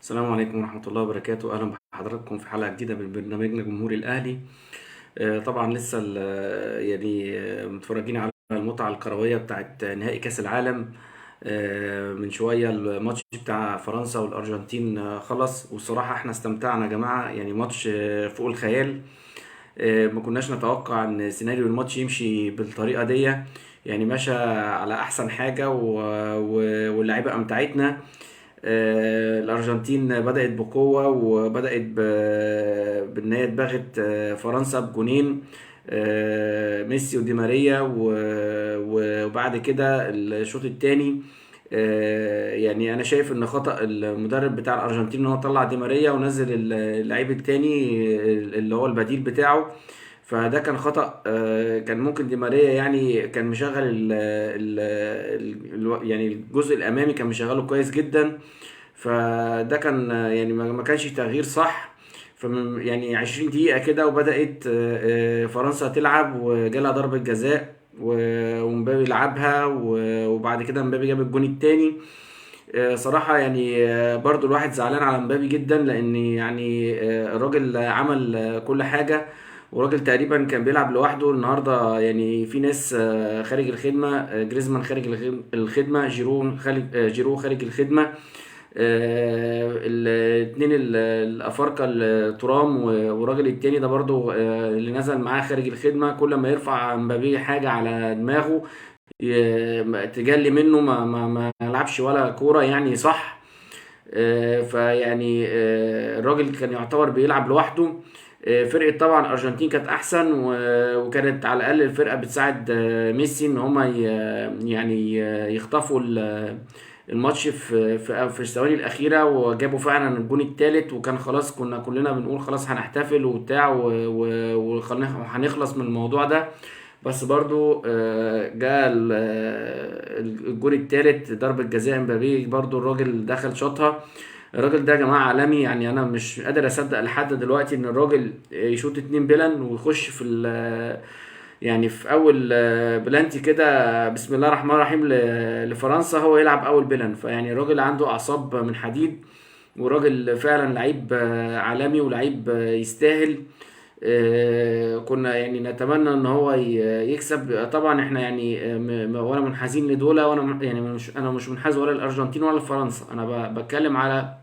السلام عليكم ورحمة الله وبركاته. أهلا بحضراتكم في حلقة جديدة من برنامجنا جمهور الأهلي. طبعا لسه متفرجين على المتعة الكروية بتاعت نهائي كأس العالم. من شوية الماتش بتاع فرنسا والأرجنتين خلص، والصراحة احنا استمتعنا يا جماعة، يعني ماتش فوق الخيال. ما كناش نتوقع ان سيناريو الماتش يمشي بالطريقة دي. يعني مشى على أحسن حاجة واللعيبة أمتعتنا. الأرجنتين بدأت بقوة، وبدأت بإن هي اتباغت فرنسا بجونين، ميسي ودي ماريا وبعد كده الشوط الثاني. يعني أنا شايف إن خطأ المدرب بتاع الأرجنتين إن هو طلع دي ماريا ونزل اللعيب التاني اللي هو البديل بتاعه. فده كان خطأ. كان ممكن دي ماريا يعني كان مشغل يعني الجزء الأمامي كان مشغله كويس جدا. فده كان يعني ما كانش تغيير صح. يعني 20 دقيقة كده وبدأت فرنسا تلعب وجالها ضربة جزاء ومبابي لعبها وبعد كده مبابي جاب الجون التاني. صراحة يعني برضو الواحد زعلان على مبابي جدا، لأن يعني الراجل عمل كل حاجة، وراجل تقريبا كان بيلعب لوحده النهاردة. يعني في ناس خارج الخدمة، جريزمان خارج الخدمة، جيرو خارج الخدمة. الاثنين الافارقه، ترام والراجل التاني ده برضو اللي نزل معاه خارج الخدمه، كل ما يرفع مبابي حاجه على دماغه تجلي منه، ما يلعبش ولا كوره يعني صح. فيعني الراجل كان يعتبر بيلعب لوحده. فرقة طبعا الأرجنتين كانت أحسن، وكانت على الأقل الفرقة بتساعد ميسي إن هما يعني يخطفوا الماتش في الثواني الأخيرة، وجابوا فعلا الجون الثالث، وكان خلاص كنا كلنا بنقول خلاص هنحتفل وبتاع وهنخلص من الموضوع ده. بس برضو جاء الجون الثالث ضربة جزاء مبابي، برضو الراجل دخل شاطها. الراجل ده يا جماعة عالمي، يعني أنا مش قادر أصدق لحد دلوقتي إن الراجل يشوط 2 بلن ويخش يعني في أول بلانتي كده، بسم الله الرحمن الرحيم، لفرنسا، هو يلعب أول بلن. فيعني الراجل عنده أعصاب من حديد، وراجل فعلا لعيب عالمي، ولعيب يستاهل. كنا يعني نتمنى ان هو يكسب. طبعا احنا يعني ولا منحازين لدول، وانا يعني انا مش منحاز ولا الارجنتين ولا فرنسا، انا بتكلم على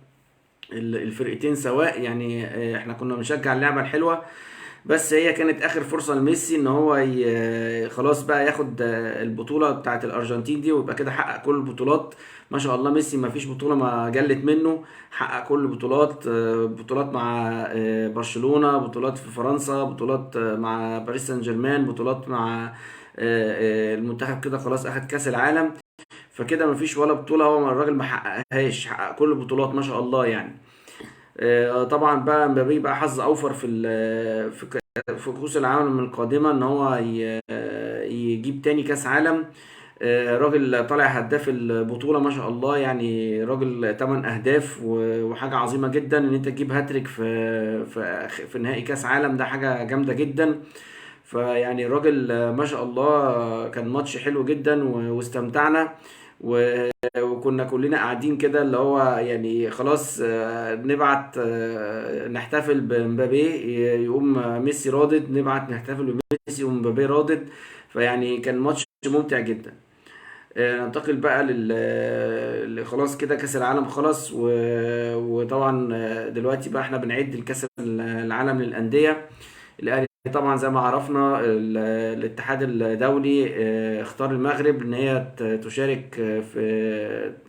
الفرقتين سواء. يعني احنا كنا بنشجع اللعبة الحلوة، بس هي كانت اخر فرصة لميسي ان هو خلاص بقى ياخد البطولة بتاعت الارجنتين دي، ويبقى كده حقق كل البطولات. ما شاء الله ميسي ما فيش بطولة ما جلت منه، حقق كل البطولات. بطولات مع برشلونة، بطولات في فرنسا، بطولات مع باريس سان جيرمان، بطولات مع المنتخب، كده خلاص اخد كاس العالم. فكده ما فيش ولا بطولة هو الراجل ما حققهاش، حقق كل البطولات ما شاء الله يعني. طبعا بقى مبابي بقى حظ اوفر في كأس العالم القادمة ان هو يجيب تاني كأس عالم. راجل طالع هداف البطولة ما شاء الله، يعني راجل 8 اهداف وحاجة عظيمة جدا ان انت تجيب هاتريك في نهائي كأس عالم، ده حاجة جامدة جدا. فيعني الراجل ما شاء الله كان ماتش حلو جدا واستمتعنا. وكنا كلنا قاعدين كده اللي هو يعني خلاص نبعت نحتفل بمبابي، يقوم ميسي رادد، نبعت نحتفل بميسي يقوم مبابي رادد. فيعني كان ماتش ممتع جدا. ننتقل بقى خلاص كده كأس العالم خلاص، وطبعا دلوقتي بقى احنا بنعد الكأس العالم للأندية. الأهلي طبعا زي ما عرفنا الاتحاد الدولي اختار المغرب ان هي تشارك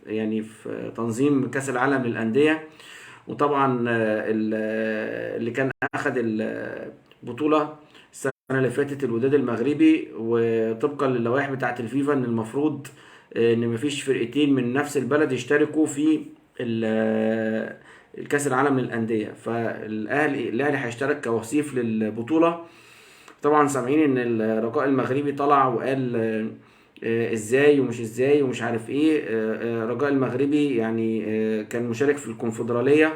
يعني في تنظيم كأس العالم للأندية. وطبعا اللي كان اخذ البطولة السنة اللي فاتت الوداد المغربي، وطبقا للوائح بتاعة الفيفا ان المفروض ان مفيش فرقتين من نفس البلد يشتركوا في الكأس العالم للأندية. الأهلي هيشترك كوصيف للبطولة. طبعا سامعين ان الرجاء المغربي طلع وقال ازاي ومش ازاي ومش عارف ايه. الرجاء المغربي يعني كان مشارك في الكونفدرالية،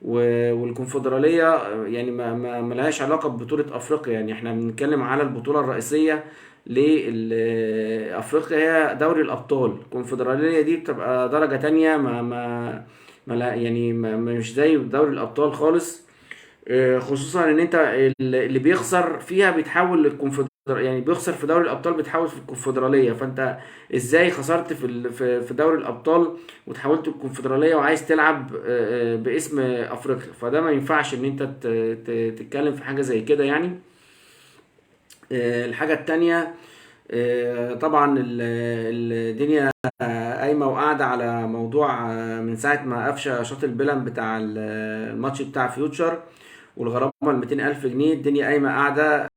والكونفدرالية يعني ما لهاش علاقة ببطولة افريقيا. يعني احنا بنتكلم على البطولة الرئيسية لافريقيا، هي دوري الابطال. الكونفدرالية دي بتبقى درجة تانية، ما يعني مش زي دوري الابطال خالص. خصوصا ان انت اللي بيخسر فيها بيتحول يعني بيخسر في دوري الابطال بيتحول في الكونفدراليه. فانت ازاي خسرت في دوري الابطال وتحولت الكونفدراليه وعايز تلعب باسم افريقيا؟ فده ما ينفعش ان انت تتكلم في حاجه زي كده يعني. الحاجه التانية، طبعا الدنيا قايمه وقاعده على موضوع من ساعه ما قفشه شاط البلن بتاع الماتش بتاع فيوتشر والغرامه ال 200,000 جنيه. الدنيا قايمه قاعده،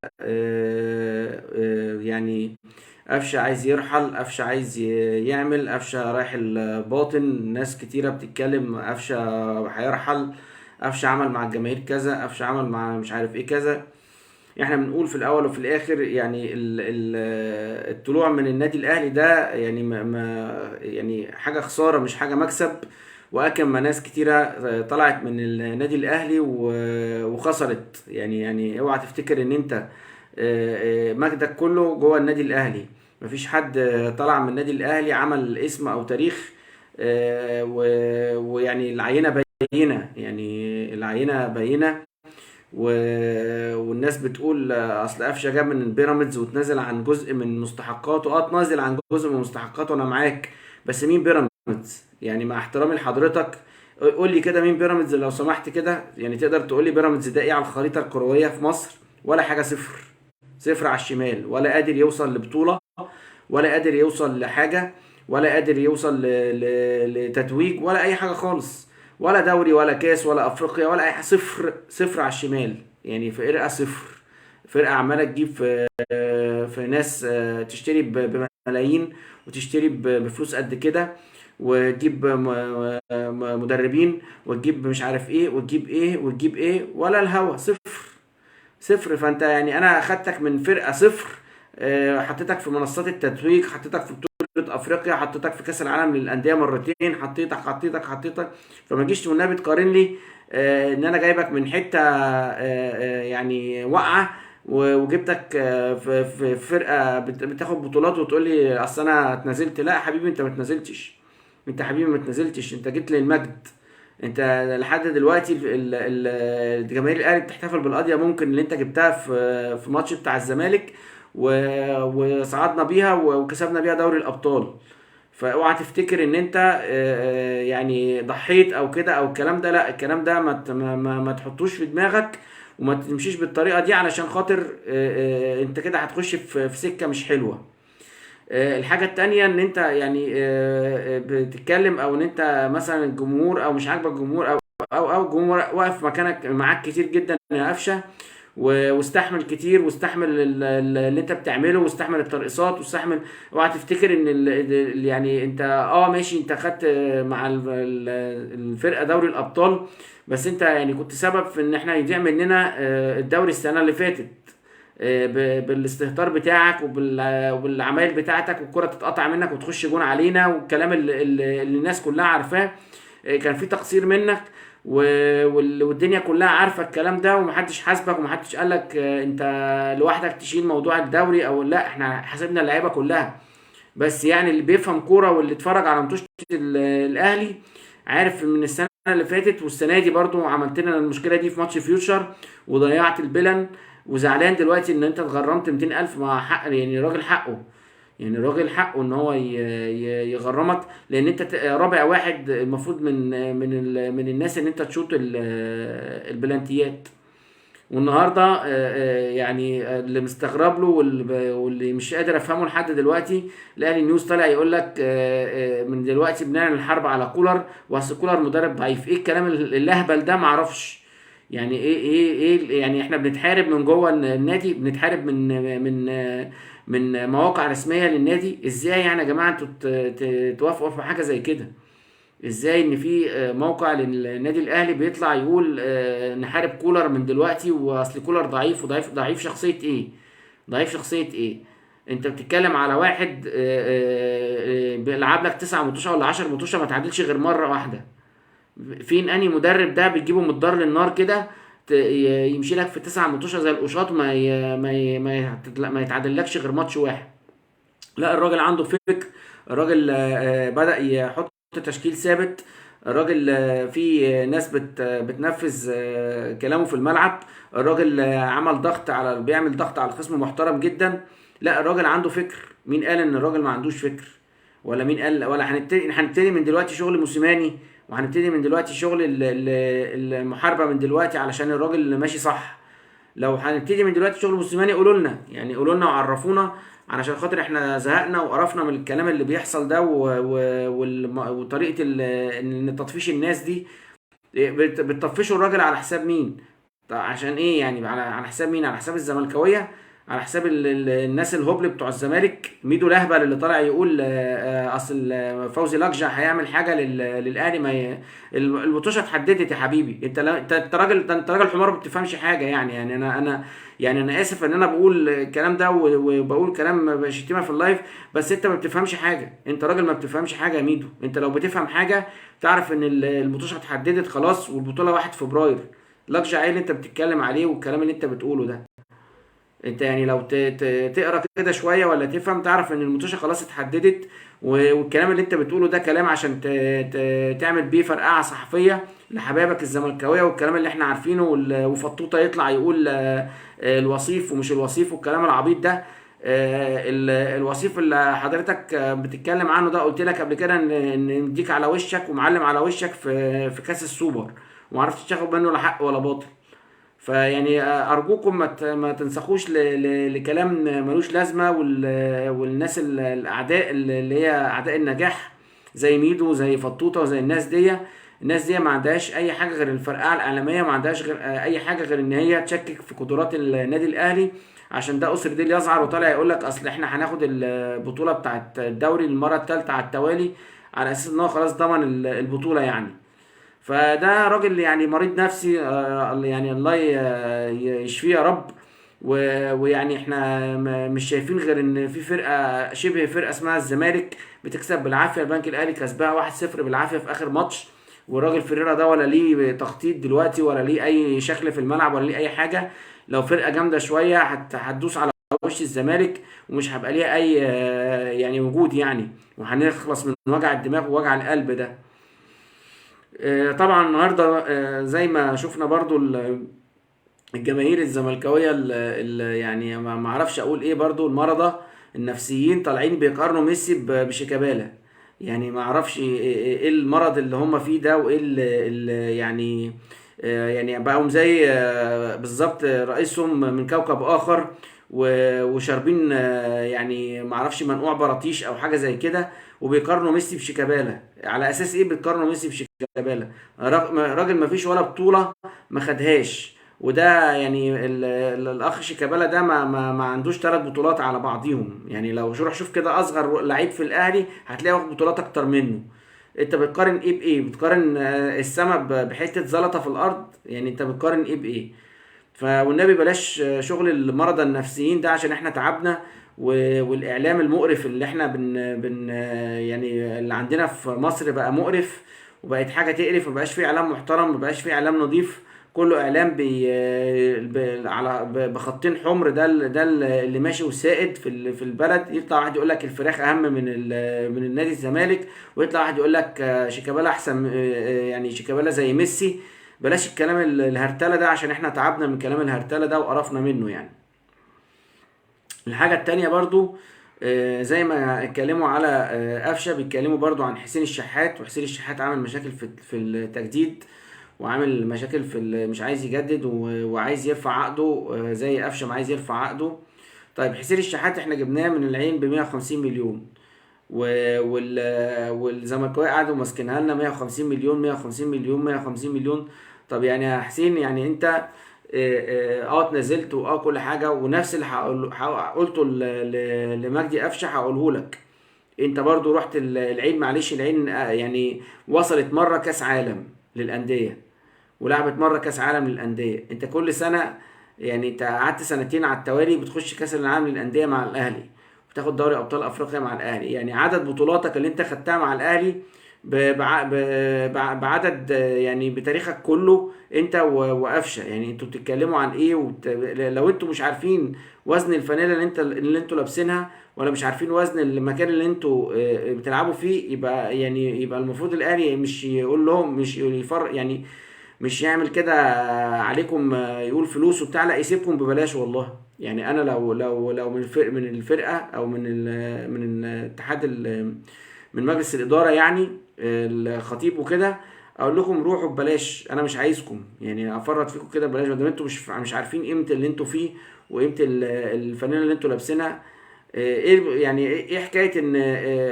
يعني قفشه عايز يرحل، قفشه عايز يعمل، قفشه رايح الباطن. ناس كتيره بتتكلم قفشه هيرحل، قفشه عمل مع الجماهير كذا، قفشه عمل مع مش عارف ايه كذا. احنا بنقول في الاول وفي الاخر يعني الطلوع من النادي الاهلي ده يعني يعني حاجه خساره مش حاجه مكسب. واكم ما ناس كتيره طلعت من النادي الاهلي وخسرت. يعني اوعى تفتكر ان انت مجدك كله جوه النادي الاهلي. مفيش حد طلع من النادي الاهلي عمل اسم او تاريخ. ويعني العينه باينه، يعني العينه باينه. والناس بتقول اصل قفشه جاب من بيراميدز وتنازل عن جزء من مستحقاته. تنازل عن جزء من مستحقاته انا معاك، بس مين بيراميدز؟ يعني مع احترامي لحضرتك، قول لي كده مين بيراميدز لو سمحت كده. يعني تقدر تقول لي بيراميدز ده ايه على الخريطه الكرويه في مصر؟ ولا حاجه، صفر. صفر على الشمال، ولا قادر يوصل لبطوله، ولا قادر يوصل لحاجه، ولا قادر يوصل لتتويج، ولا اي حاجه خالص. ولا دوري ولا كاس ولا افريقيا ولا اي حاجه. صفر صفر على الشمال. يعني فرقه صفر. فرقه عماله تجيب في ناس تشتري بملايين، وتشتري بفلوس قد كده، وتجيب مدربين، وتجيب مش عارف ايه، وتجيب ايه وتجيب ايه، ولا الهوا. صفر صفر. فانت يعني انا اخدتك من فرقه صفر، حطيتك في منصات التتويج، حطيتك في بطوله افريقيا، حطيتك في كاس العالم للانديه مرتين، حطيتك. فما تجيش والنبي تقارن لي ان انا جايبك من حته يعني واقعه، وجبتك في فرقه بتاخد بطولات، وتقول لي اصل انا اتنازلت. لا يا حبيبي، انت ما اتنازلتش. انت يا حبيبي ما اتنازلتش، انت جيت للمجد. انت لحد دلوقتي الجماهير الاهلي بتحتفل بالقضيه ممكن اللي انت جبتها في ماتش بتاع الزمالك، وصعدنا بيها وكسبنا بيها دوري الابطال. فاوعى تفتكر ان انت يعني ضحيت او كده او الكلام ده. لا، الكلام ده ما تحطوش في دماغك، وما تمشيش بالطريقه دي، علشان خاطر انت كده هتخش في سكه مش حلوه. الحاجة التانية ان انت يعني بتتكلم، او ان انت مثلا الجمهور او مش عاجبك الجمهور، او الجمهور واقف مكانك معاك كتير جدا يا قفشة، واستحمل كتير، واستحمل اللي انت بتعمله، واستحمل الترقصات، واستحمل. اوعى تفتكر ان يعني انت ماشي، انت خدت مع الفرقة دوري الابطال، بس انت يعني كنت سبب في ان احنا يضيع مننا الدوري السنة اللي فاتت، بالاستهتار بتاعك وبالعمايل بتاعتك، والكرة تتقطع منك وتخش جون علينا، والكلام اللي الناس كلها عارفاه. كان في تقصير منك، والدنيا كلها عارفة الكلام ده، ومحدش حاسبك، ومحدش قالك انت لوحدك تشيل موضوع الدوري او لا. احنا حاسبنا اللعيبة كلها. بس يعني اللي بيفهم كورة واللي اتفرج على ماتشات الاهلي عارف من السنة اللي فاتت والسنة دي برضو عملت لنا المشكلة دي في ماتش فيوتشر، وضيعت البلن. وزعلان دلوقتي ان انت اتغرمت 200,000 مع حق. يعني الراجل حقه، يعني الراجل حقه ان هو يغرمك، لان انت رابع واحد المفروض من الناس ان انت تشوط البلانتيات. والنهارده يعني اللي مستغرب له واللي مش قادر افهمه لحد دلوقتي، الاهلي نيوز طالع يقول لك من دلوقتي بنعلن الحرب على كولر، واصل كولر مدرب ضعيف. ايه الكلام اللهبل ده؟ معرفش يعني ايه. يعني احنا بنتحارب من جوه النادي، بنتحارب من مواقع رسميه للنادي. ازاي يعني يا جماعه انتوا توافقوا في حاجه زي كده؟ ازاي ان في موقع للنادي الاهلي بيطلع يقول نحارب كولر من دلوقتي، واصل كولر ضعيف؟ وضعيف ضعيف شخصية ايه؟ ضعيف شخصية ايه؟ انت بتتكلم على واحد بيلعب لك 9 مطوشة ولا 10 مطوشة ما تعادلش غير مرة واحدة. فين انهي مدرب ده بتجيبه من الدار للنار كده يمشي لك في 9 مطوشة زي القشاط، ما يتعادلكش غير ماتش واحد؟ لا، الراجل عنده فكر. الراجل بدأ يحط تشكيل ثابت. الراجل في ناس بتنفذ كلامه في الملعب. الراجل عمل ضغط بيعمل ضغط على الخصم محترم جدا. لا الراجل عنده فكر. مين قال ان الراجل ما عندوش فكر؟ ولا مين قال؟ ولا هنبتدي من دلوقتي شغل موسيماني، وهنبتدي من دلوقتي شغل المحاربه من دلوقتي علشان الراجل اللي ماشي صح. لو هنبتدي من دلوقتي شغل موسيماني قولوا لنا، يعني قولوا لنا وعرفونا، علشان خاطر احنا زهقنا وقرفنا من الكلام اللي بيحصل ده وطريقه ان تطفيش الناس دي. بتطفشوا الراجل على حساب مين؟ طب عشان ايه يعني؟ على حساب مين؟ على حساب الزملكاويه؟ على حساب الناس الهبل بتوع الزمالك؟ ميدو لهبل اللي طالع يقول اصل فوزي لقجع هيعمل حاجه للاهلي. ما المطوشه اتحددت يا حبيبي. انت راجل، انت راجل حمار ما بتفهمش حاجه. يعني انا اسف ان انا بقول الكلام ده وبقول كلام شتيمه في اللايف، بس انت ما بتفهمش حاجه. انت راجل ما بتفهمش حاجه يا ميدو. انت لو بتفهم حاجه تعرف ان المطوشه اتحددت خلاص والبطوله 1 فبراير. لقجع ايه اللي انت بتتكلم عليه والكلام اللي انت بتقوله ده؟ انت يعني لو تقرا كده شويه ولا تفهم تعرف ان المطوشه خلاص اتحددت. والكلام اللي انت بتقوله ده كلام عشان تعمل بيه فرقعه صحفيه لحبايبك الزملكاويه، والكلام اللي احنا عارفينه وفطوطه يطلع يقول الوصيف ومش الوصيف والكلام العبيط ده. الوصيف اللي حضرتك بتتكلم عنه ده قلت لك قبل كده ان نديك على وشك ومعلم على وشك في كاس السوبر، ومعرفتش تاخد منه لا حق ولا باطل. فيعني ارجوكم ما تنسخوش لكلام ملوش لازمه. والناس الاعداء اللي هي اعداء النجاح زي ميدو زي فطوطه وزي الناس دي ما عندهاش اي حاجه غير الفرقعه الاعلاميه. ما عندهاش غير اي حاجه غير ان هي تشكك في قدرات النادي الاهلي، عشان ده اسر ديل يظهر وطالع يقول لك اصل احنا هناخد البطوله بتاعت الدوري المره الثالثه على التوالي على اساس ان هو خلاص ضمن البطوله يعني. فده راجل يعني مريض نفسي. يعني الله يشفيه يا رب. ويعني احنا مش شايفين غير ان في فرقه شبه فرقه اسمها الزمالك بتكسب بالعافيه. البنك الاهلي كسبها 1-0 بالعافيه في اخر ماتش، والراجل فيريرا ده ولا ليه تخطيط دلوقتي ولا ليه اي شكل في الملعب ولا ليه اي حاجه. لو فرقه جامده شويه هتدوس على وش الزمالك ومش هيبقى ليها اي يعني وجود يعني، وهنخلص من وجع الدماغ ووجع القلب ده. طبعا النهارده زي ما شفنا برضو الجماهير الزملكاويه يعني ما اعرفش اقول ايه، برضو المرضى النفسيين طالعين بيقارنوا ميسي بشيكابالا. يعني ما اعرفش إيه المرض اللي هم فيه ده، وايه يعني يعني بقوا زي بالظبط رئيسهم من كوكب اخر وشاربين يعني ما اعرفش منقوع براطيش او حاجه زي كده، وبيقارنوا ميسي بشيكابالا. على اساس ايه بيقارنوا ميسي بشيكابالا؟ راجل ما فيش ولا بطوله ما خدهاش. وده يعني الاخ شيكابالا ده ما عندوش 3 بطولات على بعضيهم. يعني لو روح شوف كده اصغر لعيب في الاهلي هتلاقي واخد بطولات اكتر منه. انت بتقارن ايه بايه؟ بتقارن السما بحته زلطه في الارض؟ يعني انت بتقارن ايه بايه؟ والنبي بلاش شغل المرضى النفسيين ده عشان احنا تعبنا. والاعلام المقرف اللي احنا بن يعني اللي عندنا في مصر بقى مقرف، وبقت حاجه تقرف. مبقاش فيه اعلام محترم، مبقاش فيه اعلام نظيف. كله اعلام على بخطين حمر. ده اللي ماشي وسائد في البلد. يطلع واحد يقول لك الفراخ اهم من النادي الزمالك، ويطلع واحد يقول لك شيكابالا احسن يعني شيكابالا زي ميسي. بلاش الكلام الهرتله ده عشان احنا تعبنا من كلام الهرتله ده وقرفنا منه يعني. الحاجه التانية برضو زي ما اتكلموا على قفشه بيتكلموا برضو عن حسين الشحات. وحسين الشحات عامل مشاكل في التجديد، وعامل مشاكل في مش عايز يجدد وعايز يرفع عقده زي قفشه ما عايز يرفع عقده. طيب حسين الشحات احنا جبناه من العين ب 150 مليون، والزملكاويه قعدوا ماسكينها لنا 150 مليون 150 مليون 150 مليون. طب يعني يا حسين يعني انت اتنزلت كل حاجه، ونفس اللي قلته لمجدي قفشه هقوله لك. انت برضو رحت العين، معلش العين يعني وصلت مره كاس عالم للانديه ولعبت مره كاس عالم للانديه. انت كل سنه يعني انت قعدت سنتين على التوالي بتخش كاس العالم للانديه مع الاهلي، وتاخد دوري ابطال افريقيا مع الاهلي. يعني عدد بطولاتك اللي انت خدتها مع الاهلي بعدد يعني بتاريخك كله انت وقفشه. يعني انتوا بتتكلموا عن ايه لو انتوا مش عارفين وزن الفانيلا اللي انتوا لابسينها، ولا مش عارفين وزن المكان اللي انتوا بتلعبوا فيه، يبقى المفروض الاهلي مش يقول لهم، مش يعني مش يعمل كده عليكم، يقول فلوس وبتاع، لا يسيبكم ببلاش والله. يعني انا لو من الفرقه، او من الاتحاد من مجلس الاداره يعني، الخطيب وكده، اقول لكم روحوا ببلاش، انا مش عايزكم يعني افرط فيكم كده ببلاش، ما دام انتوا مش عارفين قيمه اللي انتوا فيه، وقيمه الفانيله اللي انتوا لابسينها. ايه يعني ايه حكايه ان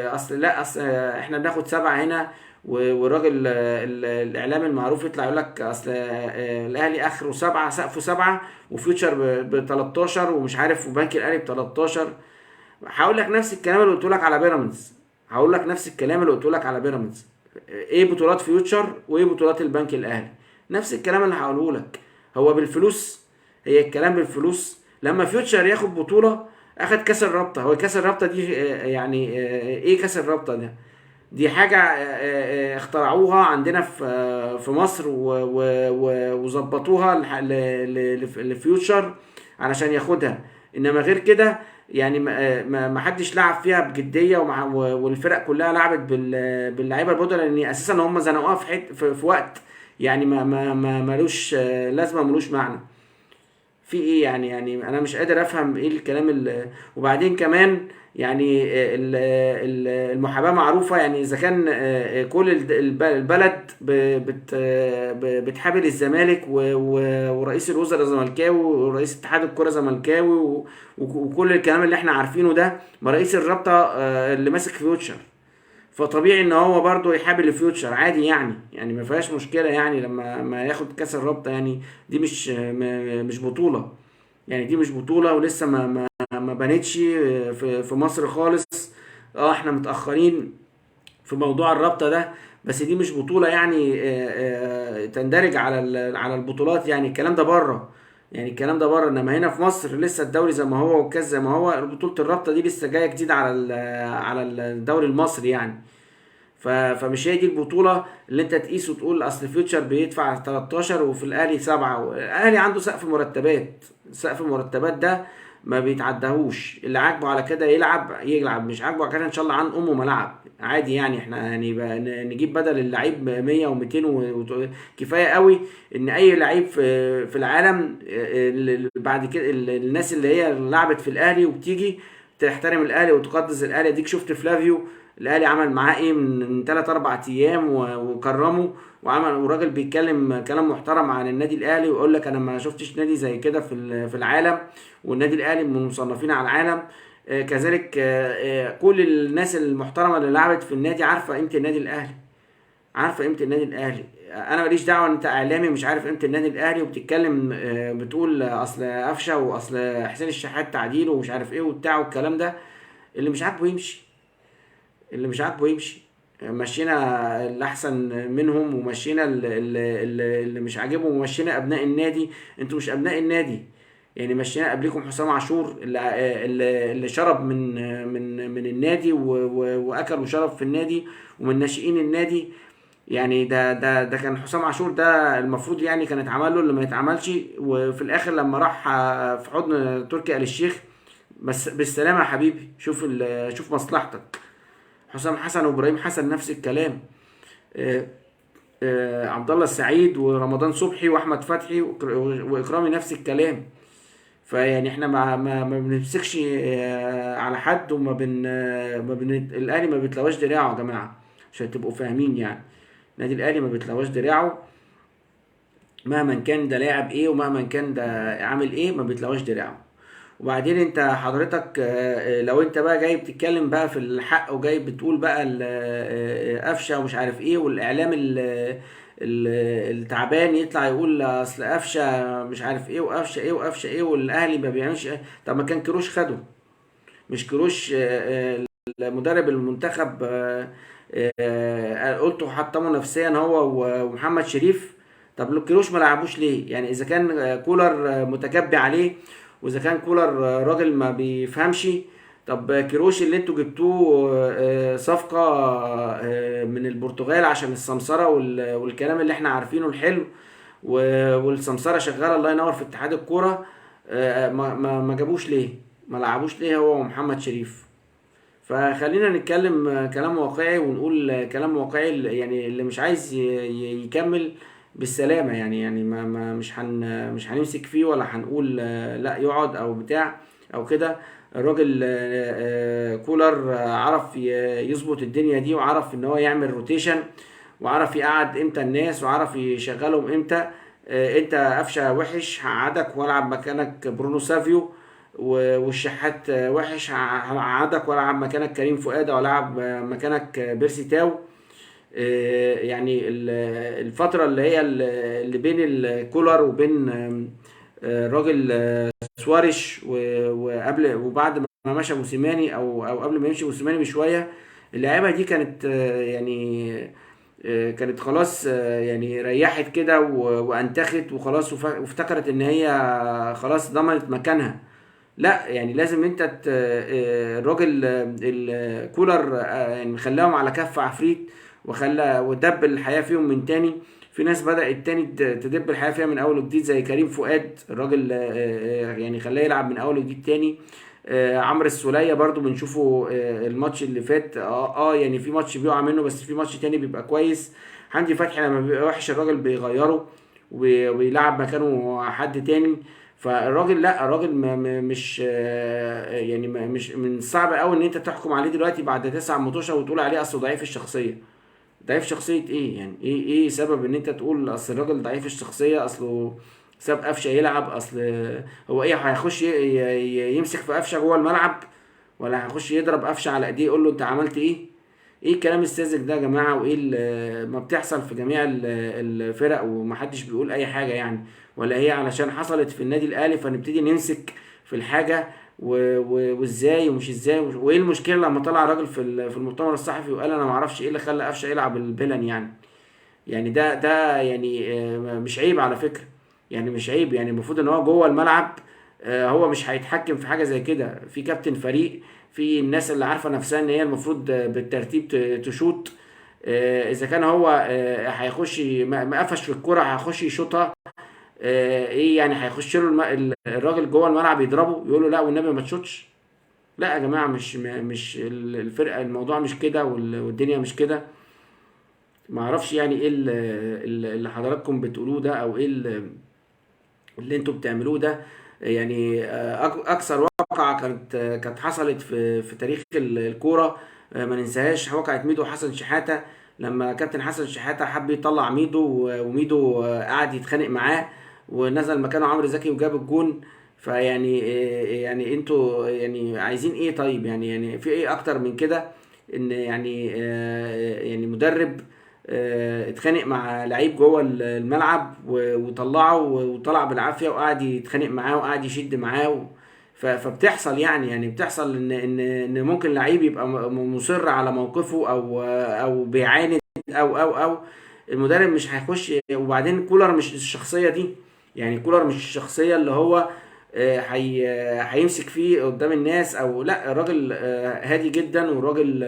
اصل لا اصل احنا بناخد 7 هنا، والراجل الاعلام المعروف يطلع يقول لك اصل الاهلي اخره 7، سقفه 7، وفيوتشر ب 13، ومش عارف، وبنك الاهلي ب 13. هقول لك نفس الكلام اللي قلت لك على بيراميدز، هقول لك نفس الكلام اللي قلت لك على بيراميدز. ايه بطولات فيوتشر وايه بطولات البنك الاهلي؟ نفس الكلام اللي هقوله لك. هو بالفلوس، هي الكلام بالفلوس. لما فيوتشر ياخد بطولة، اخد كاس الرابطة. هو كاس الرابطة دي يعني ايه كاس الرابطة ده؟ دي حاجة اخترعوها عندنا في مصر، وظبطوها لفيوتشر علشان ياخدها. انما غير كده يعني ما حدش لعب فيها بجدية، والفرق كلها لعبت باللعيبة البودلة، لان اساسا هم زنقوها في وقت يعني ملوش لازمة، ملوش معنى. في ايه يعني انا مش قادر افهم ايه الكلام وبعدين كمان يعني المحاباه معروفه. يعني اذا كان كل البلد بتحابي الزمالك، ورئيس الوزراء زملكاوي، ورئيس اتحاد الكره زملكاوي، وكل الكلام اللي احنا عارفينه ده، ما رئيس الرابطه اللي ماسك فيوتشر، فطبيعي ان هو برضه يحابي الفيوتشر عادي يعني ما فيهاش مشكله يعني لما ما ياخد كاس الرابطه يعني. دي مش بطوله، يعني دي مش بطوله، ولسه ما بنتش في مصر خالص. اه احنا متاخرين في موضوع الرابطه ده، بس دي مش بطوله يعني تندرج على البطولات. يعني الكلام ده بره، يعني الكلام ده بره. انما هنا في مصر لسه الدوري زي ما هو، والكاس زي ما هو، بطوله الرابطه دي لسه جايه جديد على الدوري المصري يعني. فمش هي دي البطولة اللي انت تقيس وتقول اصل فيوتشر بيدفع 13 وفي الاهلي 7. الاهلي عنده سقف مرتبات، سقف المرتبات ده ما بيتعدهوش. اللي عاجبه على كده يلعب، مش عاجبه على كده ان شاء الله عن امه ملعب عادي. يعني احنا يعني نجيب بدل اللعيب 100 و200 كفايه قوي ان اي لعيب في العالم بعد كده الناس اللي هي لعبت في الاهلي وبتيجي تحترم الاهلي وتقدس الاهلي. اديك شفت فلافيو الاهلي عمل معاه ايه من 3 4 ايام، وكرمه، وراجل بيتكلم كلام محترم عن النادي الاهلي، ويقول لك انا ما شفتش نادي زي كده في العالم، والنادي الاهلي من المصنفين على العالم. كذلك كل الناس المحترمه اللي لعبت في النادي عارفه قيمه النادي الاهلي، عارفه قيمه النادي الاهلي. انا ماليش دعوه ان انت اعلامي مش عارف قيمه النادي الاهلي، وبتتكلم بتقول اصل قفشه، واصل حسين الشحات تعديل، ومش عارف ايه وبتاع والكلام ده. اللي مش عاجبه يمشي، اللي مش عاجبه يمشي. مشينا اللي احسن منهم، ومشينا اللي مش عاجبهم، ومشينا ابناء النادي. انتوا مش ابناء النادي يعني. مشينا قبلكم حسام عاشور اللي شرب من النادي، واكل وشرب في النادي، ومن ناشئين النادي. يعني ده كان حسام عاشور ده المفروض يعني كان اتعمل له اللي ما يتعملش، وفي الاخر لما راح في حضن تركي آل الشيخ، بس بالسلامه يا حبيبي، شوف مصلحتك. حسام حسن وابراهيم حسن نفس الكلام. آه، عبد الله السعيد ورمضان صبحي واحمد فتحي واكرامي نفس الكلام. فيعني احنا ما بنمسكش على حد، وما بن ما بن الاهلي ما بيتلواش دراعه يا جماعه، عشان تبقوا فاهمين يعني. النادي الاهلي ما بيتلواش دراعه، مهما كان ده لاعب ايه، ومهما كان ده عامل ايه، ما بيتلواش دراعه. وبعدين انت حضرتك لو انت بقى جاي بتتكلم بقى في الحق، وجاي بتقول بقى قفشه ومش عارف ايه، والاعلام التعبان يطلع يقول اصل قفشه مش عارف ايه، وقفشه ايه، وقفشه ايه، والاهلي ما بيعملش ايه. طب ما كان كروش خده؟ مش كروش مدرب المنتخب قلته حطمه نفسيا هو ومحمد شريف؟ طب لو كيروش ما لعبوش ليه؟ يعني اذا كان كولر متكبي عليه، واذا كان كولر راجل ما بيفهمش، طب كيروش اللي انتوا جبتوه صفقة من البرتغال عشان السمسرة والكلام اللي احنا عارفينه الحلو، والسمسرة شغالة الله ينور في اتحاد الكورة، ما جابوش ليه؟ ما لعبوش ليه هو ومحمد شريف؟ فخلينا نتكلم كلام واقعي، ونقول كلام واقعي، يعني اللي مش عايز يكمل بالسلامة، يعني مش هنمسك فيه، ولا هنقول لا يقعد او بتاع او كده. الراجل كولر عرف يظبط الدنيا دي، وعرف ان هو يعمل روتيشن، وعرف يقعد امتى الناس، وعرف يشغلهم امتى. انت قفشه وحش هقعدك والعب مكانك برونو سافيو، والشحات وحش هقعدك والعب مكانك كريم فؤاد، او العب مكانك بيرسي تاو. يعني الفترة اللي هي اللي بين الكولر وبين الراجل سواريش، وقبل وبعد ما مشى موسيماني، او قبل ما يمشي موسيماني بشوية، اللعيبة دي كانت يعني كانت خلاص يعني ريحت كده وانتخت وخلاص، وافتكرت ان هي خلاص ضمنت مكانها. لا يعني لازم انت الراجل الكولر يعني خلاهم على كف عفريت، ودب الحياة فيهم من تاني. في ناس بدأت تاني تدب الحياة فيها من أول وجديد، زي كريم فؤاد الراجل يعني خلاه يلعب من أول وجديد تاني. عمرو السولية برضو بنشوفه الماتش اللي فات يعني في ماتش بيقع منه، بس في ماتش تاني بيبقى كويس. حمدي فتحي لما بيبقى وحش الراجل بيغيره ويلعب مكانه حد تاني. فالراجل لا، الراجل مش يعني مش من الصعب قوي ان انت تحكم عليه دلوقتي بعد 9 ماتشات وتقول عليه اصله ضعيف الشخصيه. ضعيف شخصيه ايه يعني؟ ايه سبب ان انت تقول اصل الراجل ضعيف الشخصيه؟ اصله ساب قفشه يلعب؟ اصل هو ايه هيخش يمسك في قفشه جوه الملعب، ولا هيخش يضرب قفشه على ايديه يقول له انت عملت ايه؟ ايه الكلام الساذج ده يا جماعه؟ وايه ما بتحصل في جميع الفرق ومحدش بيقول اي حاجه يعني؟ ولا هي علشان حصلت في النادي الاهلي فنبتدي نمسك في الحاجه وازاي ومش ازاي وايه المشكله لما طلع راجل في المؤتمر الصحفي وقال انا ما اعرفش ايه اللي خلى قفشه يلعب البلن يعني؟ يعني ده يعني مش عيب على فكرة؟ يعني مش عيب؟ يعني المفروض ان هو جوه الملعب هو مش هيتحكم في حاجة زي كده؟ في كابتن فريق، في الناس اللي عارفة نفسها ان هي المفروض بالترتيب تشوط. اذا كان هو هيخش مقفش في الكرة هيخش يشوطها، ايه يعني هيخش له الراجل جوه الملعب يضربه يقول له لا والنبي ما تشوطش؟ لا يا جماعة، مش الفرقة، الموضوع مش كده، والدنيا مش كده. ما اعرفش يعني ايه اللي حضراتكم بتقولوه ده، او ايه اللي انتوا بتعملوه ده. يعني اكثر واقعة كانت حصلت في تاريخ الكورة ما ننساهاش، واقعة ميدو حسن شحاتة. لما كابتن حسن شحاتة حب يطلع ميدو، وميدو قعد يتخانق معاه، ونزل مكانه عمرو زكي وجاب الجون. فيعني يعني انتوا يعني عايزين ايه طيب؟ يعني في ايه اكتر من كده؟ ان يعني يعني مدرب اتخانق مع لعيب جوه الملعب وطلعه، وطلع بالعافيه، وقعد يتخانق معاه وقعد يشد معاه فبتحصل يعني بتحصل ان ممكن لعيب يبقى مصر على موقفه، او بيعاند، او المدرب مش هيخش. وبعدين كولر مش الشخصيه دي، يعني كولر مش الشخصيه اللي هو هيمسك فيه قدام الناس، او لا. الراجل هادي جدا، وراجل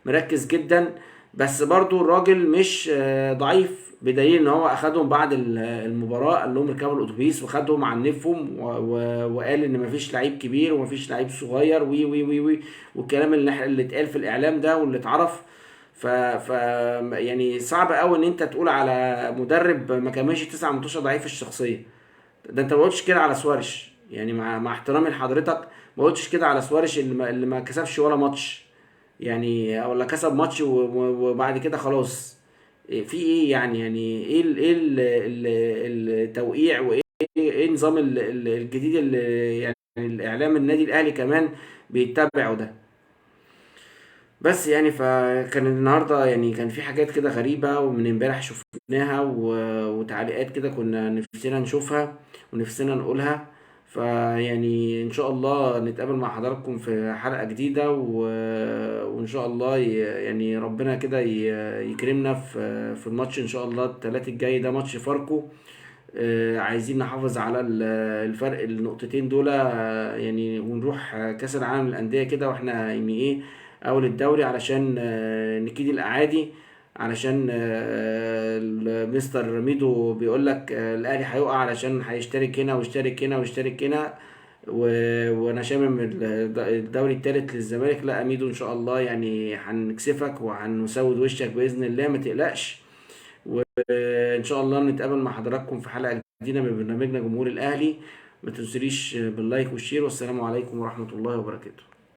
مركز جدا. بس برضو الراجل مش ضعيف، بدليل ان هو اخدهم بعد المباراة، قال لهم اركبوا الاتوبيس وخدهم عنفهم وقال ان مفيش لعيب كبير ومفيش لعيب صغير، وي وي وي وي والكلام اللي اتقال في الاعلام ده واللي اتعرف. ف يعني صعب قوي ان انت تقول على مدرب ما كملش 9 ماتشات ضعيف الشخصية. ده انت ما قلتش كده على سوارش، يعني مع احترامي لحضرتك، ما قلتش كده على سوارش اللي ما كسبش ولا ماتش يعني، ولا كسب ماتش وبعد كده خلاص. في ايه يعني ايه التوقيع، وايه ايه نظام الجديد اللي يعني الاعلام النادي الاهلي كمان بيتبعه ده؟ بس يعني فكان النهارده يعني كان في حاجات كده غريبة، ومن امبارح شفناها وتعليقات كده كنا نفسنا نشوفها ونفسنا نقولها. فيعني ان شاء الله نتقابل مع حضراتكم في حلقة جديدة، وان شاء الله يعني ربنا كده يكرمنا في الماتش ان شاء الله الثلاث الجاي ده، ماتش فاركو. عايزين نحافظ على الفرق النقطتين دول، يعني ونروح كأس العالم للأندية كده واحنا يعني ايه أول الدوري، علشان نكيد الأعادي، علشان مستر ميدو بيقول لك الأهلي هيقع علشان هيشترك هنا ويشترك هنا ويشترك هنا، وانا شامم الدوري التالت للزمالك. لا ميدو ان شاء الله يعني هنكسفك وهنسود وشك باذن الله، ما تقلقش. وان شاء الله نتقابل مع حضراتكم في حلقة جديدة من برنامجنا جمهور الاهلي. ما تنسونيش باللايك والشير، والسلام عليكم ورحمة الله وبركاته.